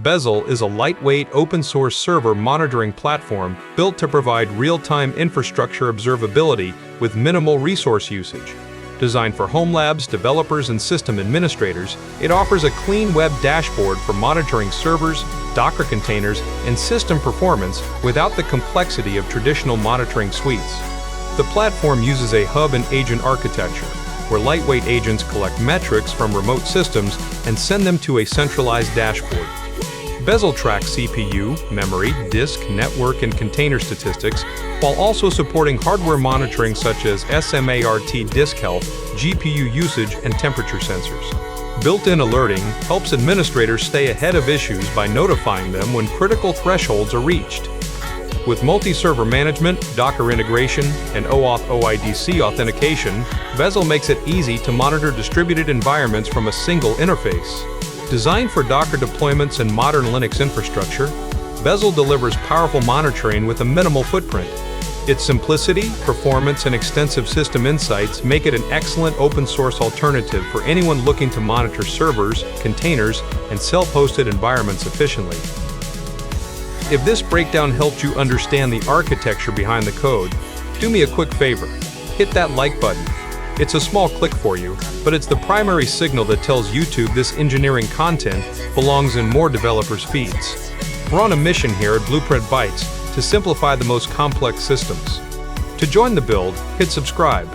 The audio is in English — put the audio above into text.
Beszel is a lightweight open-source server monitoring platform built to provide real-time infrastructure observability with minimal resource usage. Designed for Homelabs, developers, and system administrators, it offers a clean web dashboard for monitoring servers, Docker containers, and system performance without the complexity of traditional monitoring suites. The platform uses a hub and agent architecture, where lightweight agents collect metrics from remote systems and send them to a centralized dashboard. Beszel tracks CPU, memory, disk, network, and container statistics, while also supporting hardware monitoring such as SMART disk health, GPU usage, and temperature sensors. Built-in alerting helps administrators stay ahead of issues by notifying them when critical thresholds are reached. With multi-server management, Docker integration, and OAuth OIDC authentication, Beszel makes it easy to monitor distributed environments from a single interface. Designed for Docker deployments and modern Linux infrastructure, Beszel delivers powerful monitoring with a minimal footprint. Its simplicity, performance, and extensive system insights make it an excellent open-source alternative for anyone looking to monitor servers, containers, and self-hosted environments efficiently. If this breakdown helped you understand the architecture behind the code, do me a quick favor. Hit that like button. It's a small click for you, but it's the primary signal that tells YouTube this engineering content belongs in more developers' feeds. We're on a mission here at Blueprint Bytes to simplify the most complex systems. To join the build, hit subscribe.